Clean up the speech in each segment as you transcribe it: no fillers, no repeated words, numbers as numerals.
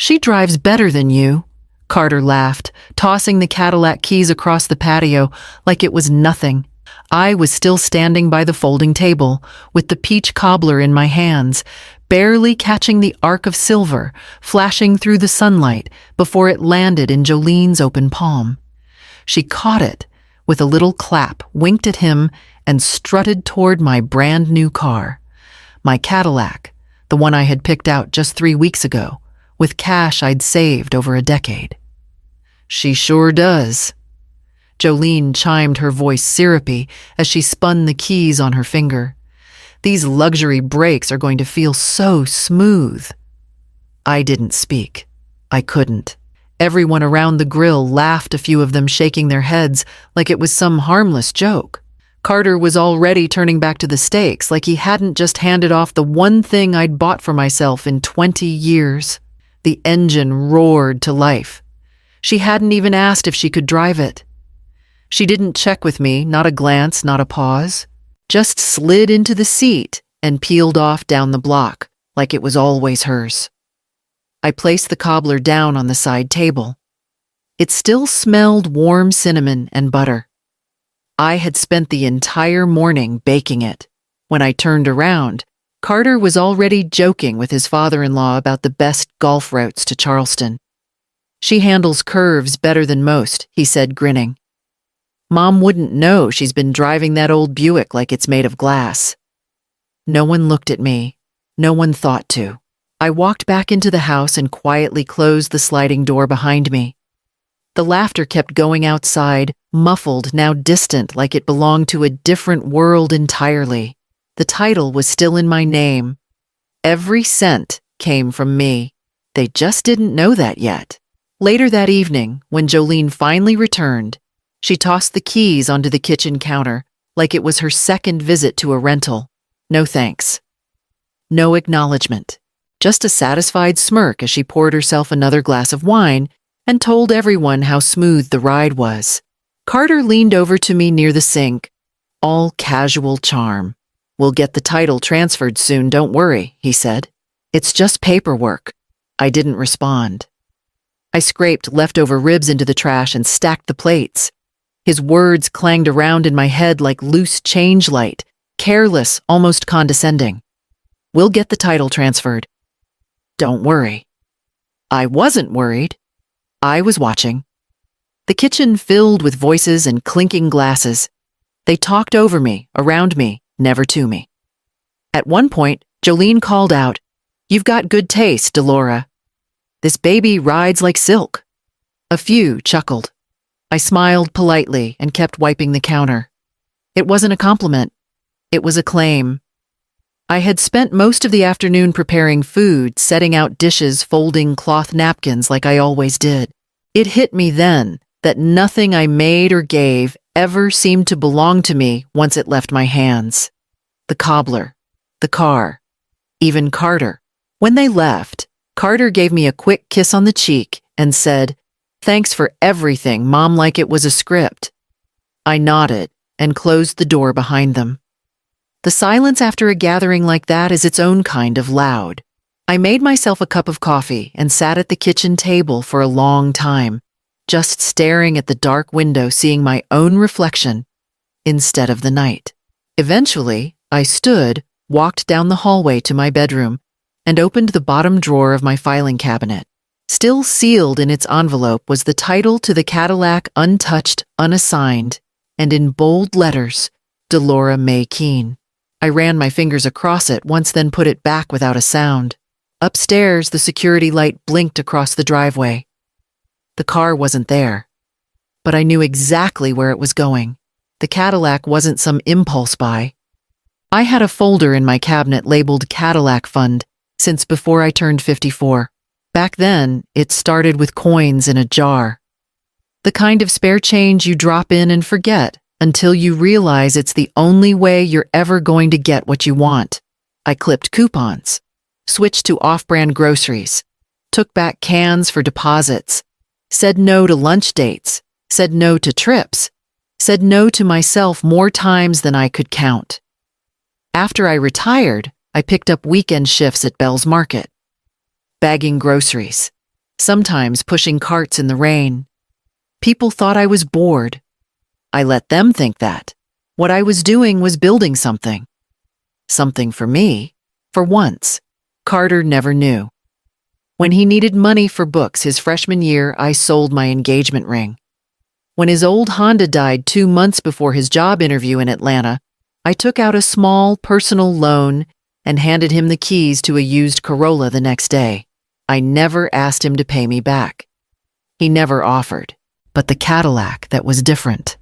She drives better than you, Carter laughed, tossing the Cadillac keys across the patio like it was nothing. I was still standing by the folding table, with the peach cobbler in my hands, barely catching the arc of silver flashing through the sunlight before it landed in Jolene's open palm. She caught it with a little clap, winked at him, and strutted toward my brand new car. My Cadillac, the one I had picked out just 3 weeks ago, with cash I'd saved over a decade. She sure does. Jolene chimed, her voice syrupy as she spun the keys on her finger. These luxury brakes are going to feel so smooth. I didn't speak. I couldn't. Everyone around the grill laughed, a few of them shaking their heads like it was some harmless joke. Carter was already turning back to the steaks like he hadn't just handed off the one thing I'd bought for myself in 20 years. The engine roared to life. She hadn't even asked if she could drive it. She didn't check with me, not a glance, not a pause. Just slid into the seat and peeled off down the block like it was always hers. I placed the cobbler down on the side table. It still smelled warm cinnamon and butter. I had spent the entire morning baking it. When I turned around, Carter was already joking with his father-in-law about the best golf routes to Charleston. She handles curves better than most, he said, grinning. Mom wouldn't know she's been driving that old Buick like it's made of glass. No one looked at me. No one thought to. I walked back into the house and quietly closed the sliding door behind me. The laughter kept going outside, muffled, now distant, like it belonged to a different world entirely. The title was still in my name. Every cent came from me. They just didn't know that yet. Later that evening, when Jolene finally returned, she tossed the keys onto the kitchen counter like it was her second visit to a rental. No thanks. No acknowledgement. Just a satisfied smirk as she poured herself another glass of wine and told everyone how smooth the ride was. Carter leaned over to me near the sink, all casual charm. We'll get the title transferred soon, don't worry, he said. It's just paperwork. I didn't respond. I scraped leftover ribs into the trash and stacked the plates. His words clanged around in my head like loose change light, careless, almost condescending. We'll get the title transferred. Don't worry. I wasn't worried. I was watching. The kitchen filled with voices and clinking glasses. They talked over me, around me, never to me. At one point, Jolene called out, "You've got good taste, Delora. This baby rides like silk." A few chuckled. I smiled politely and kept wiping the counter. It wasn't a compliment. It was a claim. I had spent most of the afternoon preparing food, setting out dishes, folding cloth napkins like I always did. It hit me then that nothing I made or gave ever seemed to belong to me once it left my hands. The cobbler, the car, even Carter. When they left, Carter gave me a quick kiss on the cheek and said, "Thanks for everything, Mom," like it was a script. I nodded and closed the door behind them. The silence after a gathering like that is its own kind of loud. I made myself a cup of coffee and sat at the kitchen table for a long time, just staring at the dark window, seeing my own reflection instead of the night. Eventually, I stood, walked down the hallway to my bedroom, and opened the bottom drawer of my filing cabinet. Still sealed in its envelope was the title to the Cadillac, untouched, unassigned, and in bold letters, Delora May Keene. I ran my fingers across it once, then put it back without a sound. Upstairs, the security light blinked across the driveway. The car wasn't there, but I knew exactly where it was going. The Cadillac wasn't some impulse buy. I had a folder in my cabinet labeled Cadillac Fund since before I turned 54. Back then, it started with coins in a jar. The kind of spare change you drop in and forget until you realize it's the only way you're ever going to get what you want. I clipped coupons, switched to off-brand groceries, took back cans for deposits, said no to lunch dates, said no to trips, said no to myself more times than I could count. After I retired, I picked up weekend shifts at Bell's Market, bagging groceries. sometimes pushing carts in the rain. People thought I was bored. I let them think that. What I was doing was building something. Something for me, for once. Carter never knew. When he needed money for books his freshman year, I sold my engagement ring. When his old Honda died 2 months before his job interview in Atlanta, I took out a small personal loan and handed him the keys to a used Corolla the next day. I never asked him to pay me back. He never offered. But the Cadillac that was different,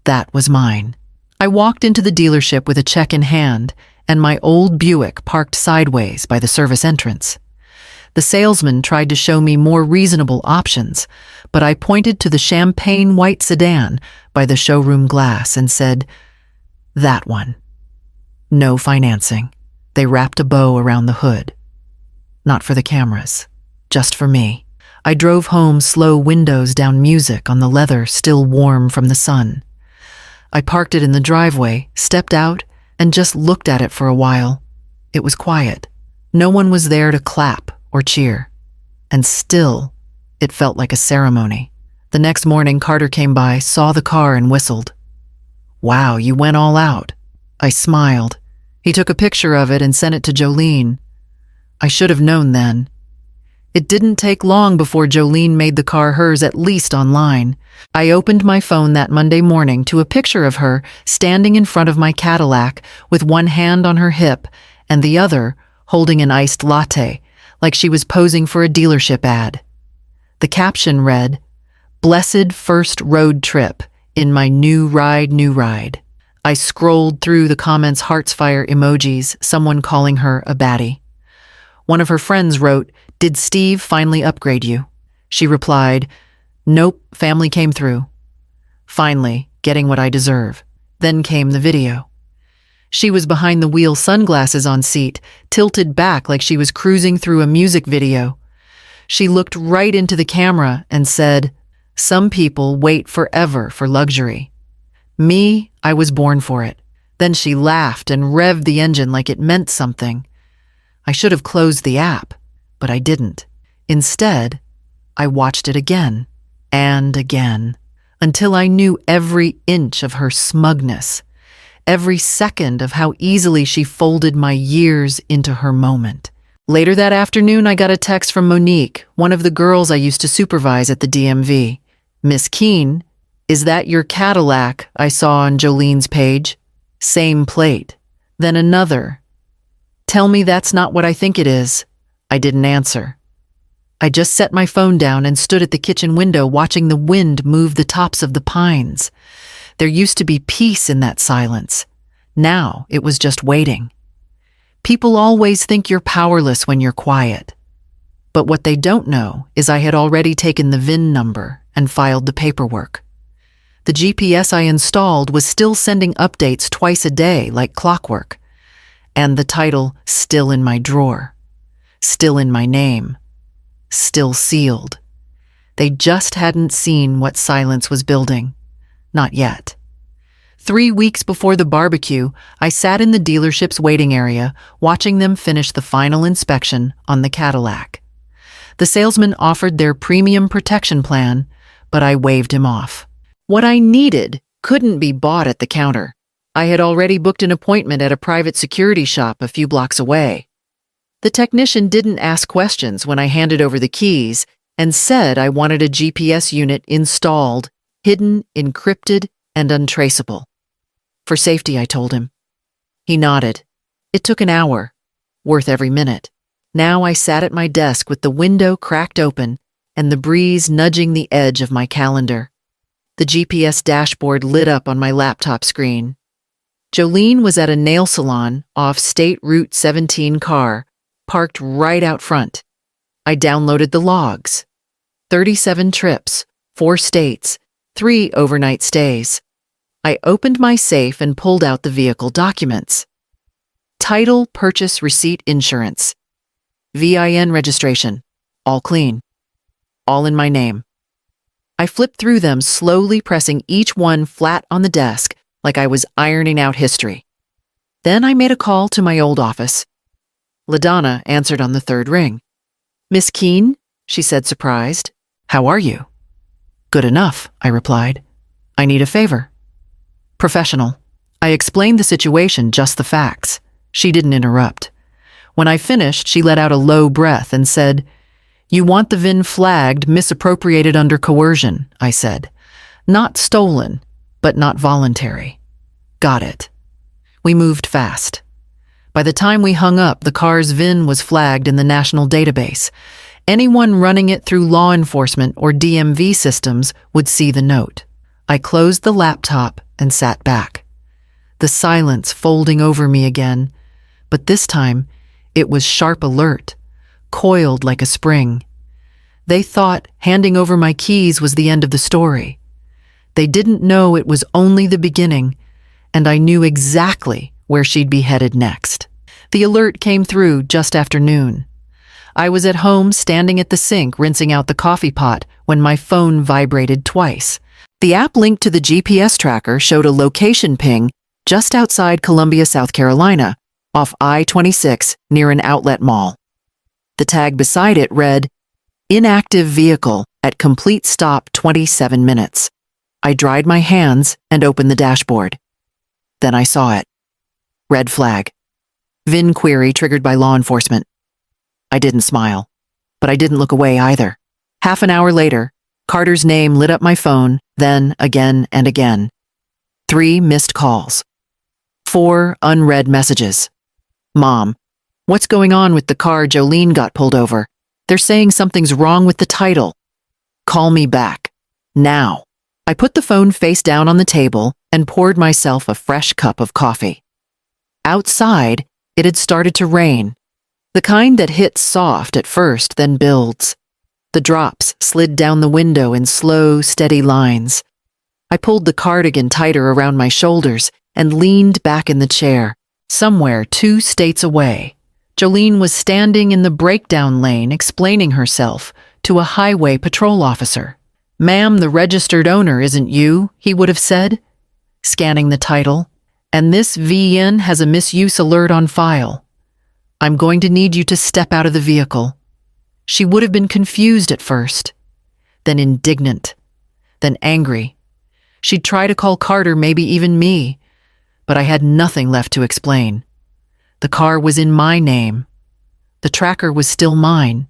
that was mine. I walked into the dealership with a check in hand and my old Buick parked sideways by the service entrance. The salesman tried to show me more reasonable options, but I pointed to the champagne white sedan by the showroom glass and said, "That one." No financing. They wrapped a bow around the hood. Not for the cameras, just for me. I drove home, slow windows down, music on the leather still warm from the sun. I parked it in the driveway, stepped out, and just looked at it for a while. It was quiet. No one was there to clap or cheer. And still, it felt like a ceremony. The next morning, Carter came by, saw the car, and whistled. "Wow, you went all out." I smiled. He took a picture of it and sent it to Jolene. I should have known then. It didn't take long before Jolene made the car hers, at least online. I opened my phone that Monday morning to a picture of her standing in front of my Cadillac with one hand on her hip and the other holding an iced latte, like she was posing for a dealership ad. The caption read, "Blessed first road trip in my new ride, new ride." I scrolled through the comments, hearts, fire emojis, someone calling her a baddie. One of her friends wrote, "Did Steve finally upgrade you?" She replied, "Nope, family came through." Finally, getting what I deserve. Then came the video. She was behind the wheel, sunglasses on seat, tilted back like she was cruising through a music video. She looked right into the camera and said, "Some people wait forever for luxury. Me, I was born for it." Then she laughed and revved the engine like it meant something. I should have closed the app, but I didn't. Instead, I watched it again and again until I knew every inch of her smugness, every second of how easily she folded my years into her moment. Later that afternoon, I got a text from Monique, one of the girls I used to supervise at the DMV. "Miss Keene, is that your Cadillac I saw on Jolene's page? Same plate." Then another. "Tell me that's not what I think it is." I didn't answer. I just set my phone down and stood at the kitchen window watching the wind move the tops of the pines. There used to be peace in that silence. Now it was just waiting. People always think you're powerless when you're quiet. But what they don't know is I had already taken the VIN number and filed the paperwork. The GPS I installed was still sending updates twice a day like clockwork. And the title still in my drawer, still in my name, still sealed. They just hadn't seen what silence was building. Not yet. 3 weeks before the barbecue, I sat in the dealership's waiting area, watching them finish the final inspection on the Cadillac. The salesman offered their premium protection plan, but I waved him off. What I needed couldn't be bought at the counter. I had already booked an appointment at a private security shop a few blocks away. The technician didn't ask questions when I handed over the keys and said I wanted a GPS unit installed, hidden, encrypted, and untraceable. For safety, I told him. He nodded. It took an hour, worth every minute. Now I sat at my desk with the window cracked open and the breeze nudging the edge of my calendar. The GPS dashboard lit up on my laptop screen. Jolene was at a nail salon off State Route 17 car, parked right out front. I downloaded the logs. 37 trips, 4 states, 3 overnight stays. I opened my safe and pulled out the vehicle documents. Title, purchase, receipt, insurance. VIN registration. All clean. All in my name. I flipped through them, slowly pressing each one flat on the desk like I was ironing out history. Then I made a call to my old office. LaDonna answered on the 3rd ring. "Miss Keene, she said, surprised. How are you? Good enough, I replied. I need a favor. Professional. I explained the situation, just the facts. She didn't interrupt. When I finished, she let out a low breath and said, You want the VIN flagged, misappropriated under coercion, I said. Not stolen, but not voluntary. Got it. We moved fast. By the time we hung up, the car's VIN was flagged in the national database. Anyone running it through law enforcement or DMV systems would see the note. I closed the laptop and sat back. The silence folding over me again, but this time it was sharp alert, coiled like a spring. They thought handing over my keys was the end of the story. They didn't know it was only the beginning, and I knew exactly where she'd be headed next. The alert came through just after noon. I was at home standing at the sink rinsing out the coffee pot when my phone vibrated twice. The app linked to the GPS tracker showed a location ping just outside Columbia, South Carolina, off I-26 near an outlet mall. The tag beside it read, Inactive vehicle at complete stop 27 minutes. I dried my hands and opened the dashboard. Then I saw it. Red flag. VIN query triggered by law enforcement. I didn't smile, but I didn't look away either. Half an hour later, Carter's name lit up my phone, then again and again. 3 missed calls. 4 unread messages. Mom, what's going on with the car Jolene got pulled over? They're saying something's wrong with the title. Call me back. Now. I put the phone face down on the table and poured myself a fresh cup of coffee. Outside, it had started to rain. The kind that hits soft at first, then builds. The drops slid down the window in slow, steady lines. I pulled the cardigan tighter around my shoulders and leaned back in the chair. Somewhere 2 states away, Jolene was standing in the breakdown lane explaining herself to a highway patrol officer. Ma'am, the registered owner isn't you, he would have said, scanning the title. And this VIN has a misuse alert on file. I'm going to need you to step out of the vehicle. She would have been confused at first, then indignant, then angry. She'd try to call Carter, maybe even me, but I had nothing left to explain. The car was in my name. The tracker was still mine.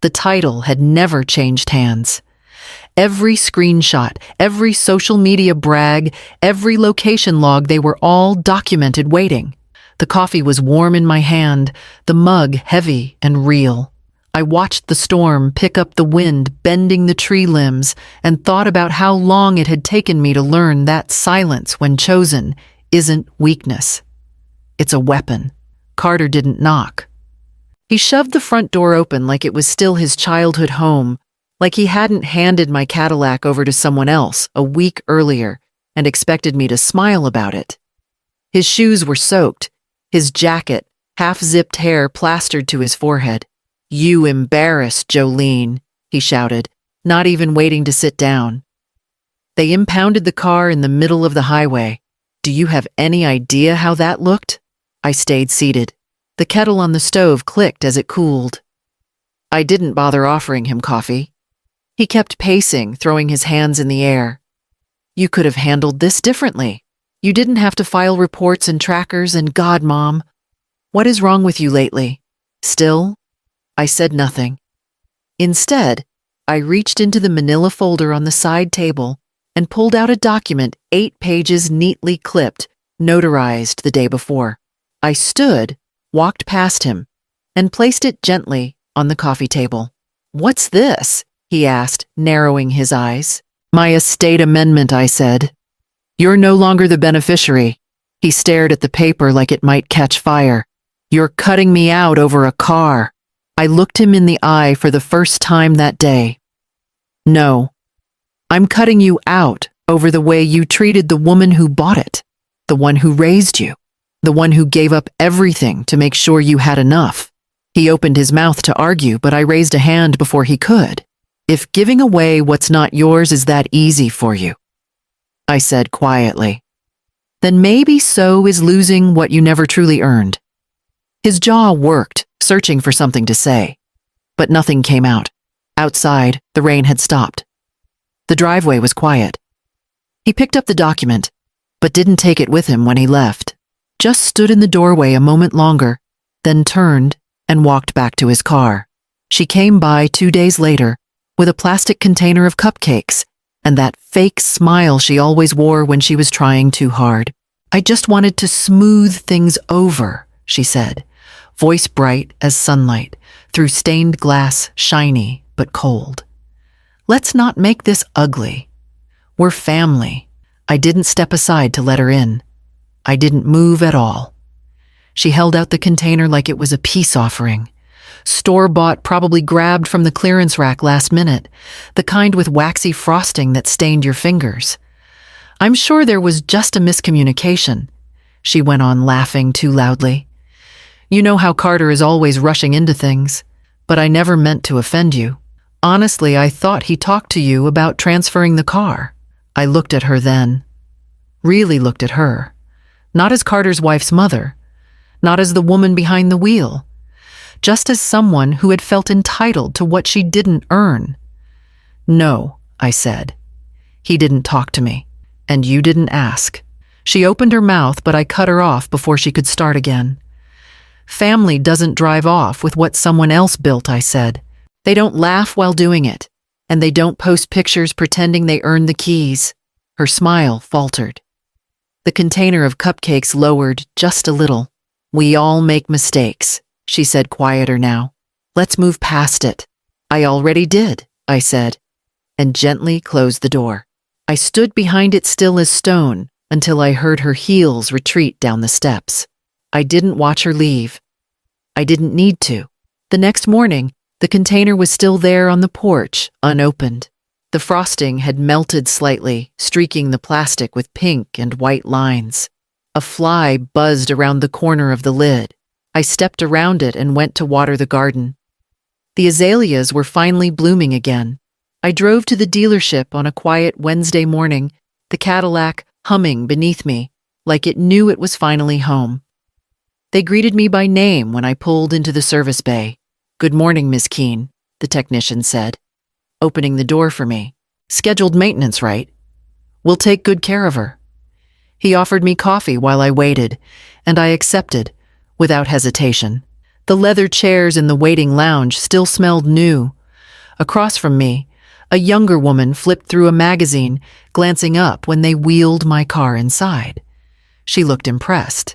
The title had never changed hands. Every screenshot, every social media brag, every location log, they were all documented waiting. The coffee was warm in my hand, the mug heavy and real. I watched the storm pick up the wind, bending the tree limbs, and thought about how long it had taken me to learn that silence, when chosen, isn't weakness. It's a weapon. Carter didn't knock. He shoved the front door open like it was still his childhood home, like he hadn't handed my Cadillac over to someone else a week earlier and expected me to smile about it. His shoes were soaked, his jacket, half-zipped hair plastered to his forehead. You embarrassed Jolene, he shouted, not even waiting to sit down. They impounded the car in the middle of the highway. Do you have any idea how that looked? I stayed seated. The kettle on the stove clicked as it cooled. I didn't bother offering him coffee. He kept pacing, throwing his hands in the air. You could have handled this differently. You didn't have to file reports and trackers, and God, Mom, what is wrong with you lately? Still? I said nothing. Instead, I reached into the manila folder on the side table and pulled out a document 8 pages neatly clipped, notarized the day before. I stood, walked past him, and placed it gently on the coffee table. What's this? He asked, narrowing his eyes. My estate amendment, I said. You're no longer the beneficiary. He stared at the paper like it might catch fire. You're cutting me out over a car. I looked him in the eye for the first time that day. No, I'm cutting you out over the way you treated the woman who bought it, the one who raised you, the one who gave up everything to make sure you had enough. He opened his mouth to argue, but I raised a hand before he could. If giving away what's not yours is that easy for you, I said quietly, then maybe so is losing what you never truly earned. His jaw worked, searching for something to say, but nothing came out. Outside, the rain had stopped. The driveway was quiet. He picked up the document, but didn't take it with him when he left. Just stood in the doorway a moment longer, then turned and walked back to his car. She came by 2 days later with a plastic container of cupcakes and that fake smile she always wore when she was trying too hard. "I just wanted to smooth things over," she said, voice bright as sunlight, through stained glass, shiny but cold. "Let's not make this ugly. We're family." I didn't step aside to let her in. I didn't move at all. She held out the container like it was a peace offering. Store-bought, probably grabbed from the clearance rack last minute, the kind with waxy frosting that stained your fingers. "I'm sure there was just a miscommunication," she went on, laughing too loudly. "You know how Carter is always rushing into things, but I never meant to offend you. Honestly, I thought he talked to you about transferring the car." I looked at her then. Really looked at her. Not as Carter's wife's mother. Not as the woman behind the wheel. Just as someone who had felt entitled to what she didn't earn. "No," I said. "He didn't talk to me, and you didn't ask." She opened her mouth, but I cut her off before she could start again. "Family doesn't drive off with what someone else built," I said. "They don't laugh while doing it, and they don't post pictures pretending they earned the keys." Her smile faltered. The container of cupcakes lowered just a little. "We all make mistakes," she said, quieter now. "Let's move past it." "I already did," I said, and gently closed the door. I stood behind it still as stone until I heard her heels retreat down the steps. I didn't watch her leave. I didn't need to. The next morning, the container was still there on the porch, unopened. The frosting had melted slightly, streaking the plastic with pink and white lines. A fly buzzed around the corner of the lid. I stepped around it and went to water the garden. The azaleas were finally blooming again. I drove to the dealership on a quiet Wednesday morning, the Cadillac humming beneath me, like it knew it was finally home. They greeted me by name when I pulled into the service bay. "Good morning, Miss Keene," the technician said, opening the door for me. "Scheduled maintenance, right? We'll take good care of her." He offered me coffee while I waited, and I accepted, without hesitation. The leather chairs in the waiting lounge still smelled new. Across from me, a younger woman flipped through a magazine, glancing up when they wheeled my car inside. She looked impressed.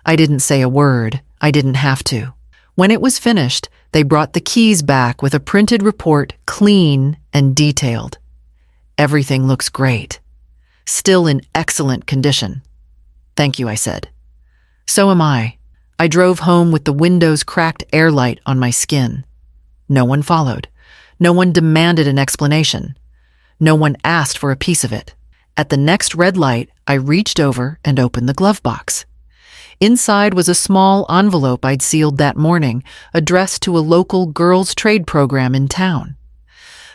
I didn't say a word. I didn't have to. When it was finished, they brought the keys back with a printed report, clean and detailed. "Everything looks great. Still in excellent condition." "Thank you," I said. "So am I." I drove home with the window's cracked airlight on my skin. No one followed. No one demanded an explanation. No one asked for a piece of it. At the next red light, I reached over and opened the glove box. Inside was a small envelope I'd sealed that morning, addressed to a local girls' trade program in town.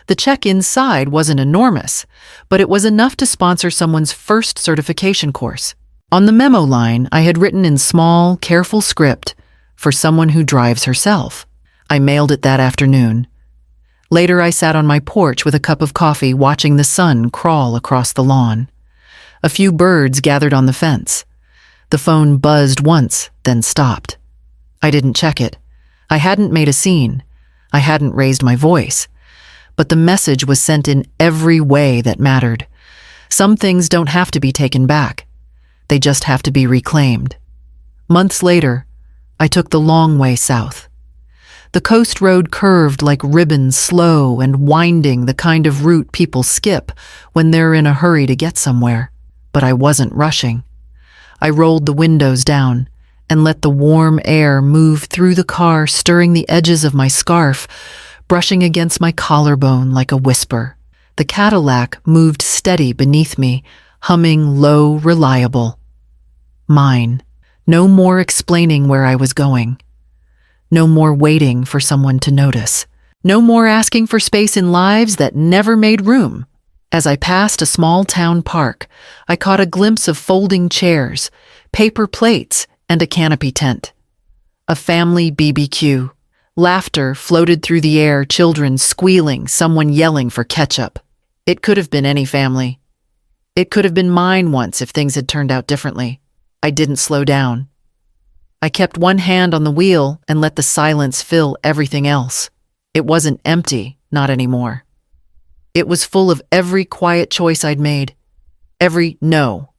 The check inside wasn't enormous, but it was enough to sponsor someone's first certification course. On the memo line, I had written in small, careful script, "For someone who drives herself." I mailed it that afternoon. Later, I sat on my porch with a cup of coffee, watching the sun crawl across the lawn. A few birds gathered on the fence. The phone buzzed once, then stopped. I didn't check it. I hadn't made a scene. I hadn't raised my voice. But the message was sent in every way that mattered. Some things don't have to be taken back. They just have to be reclaimed. Months later, I took the long way south. The coast road curved like ribbons, slow and winding, the kind of route people skip when they're in a hurry to get somewhere. But I wasn't rushing. I rolled the windows down and let the warm air move through the car, stirring the edges of my scarf, brushing against my collarbone like a whisper. The Cadillac moved steady beneath me, humming low, reliable. Mine. No more explaining where I was going. No more waiting for someone to notice. No more asking for space in lives that never made room. As I passed a small town park, I caught a glimpse of folding chairs, paper plates, and a canopy tent. A family BBQ. Laughter floated through the air, children squealing, someone yelling for ketchup. It could have been any family. It could have been mine once if things had turned out differently. I didn't slow down. I kept one hand on the wheel and let the silence fill everything else. It wasn't empty, not anymore. It was full of every quiet choice I'd made. Every no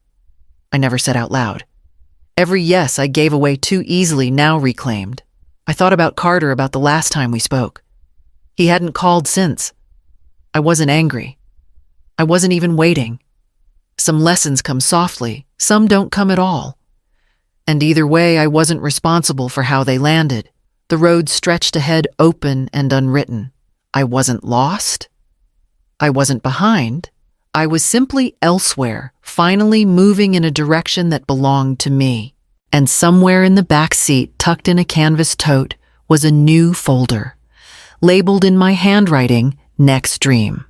I never said out loud. Every yes I gave away too easily, now reclaimed. I thought about Carter, about the last time we spoke. He hadn't called since. I wasn't angry. I wasn't even waiting. Some lessons come softly, some don't come at all. And either way, I wasn't responsible for how they landed. The road stretched ahead, open and unwritten. I wasn't lost. I wasn't behind. I was simply elsewhere, finally moving in a direction that belonged to me. And somewhere in the back seat, tucked in a canvas tote, was a new folder, labeled in my handwriting, Next Dream.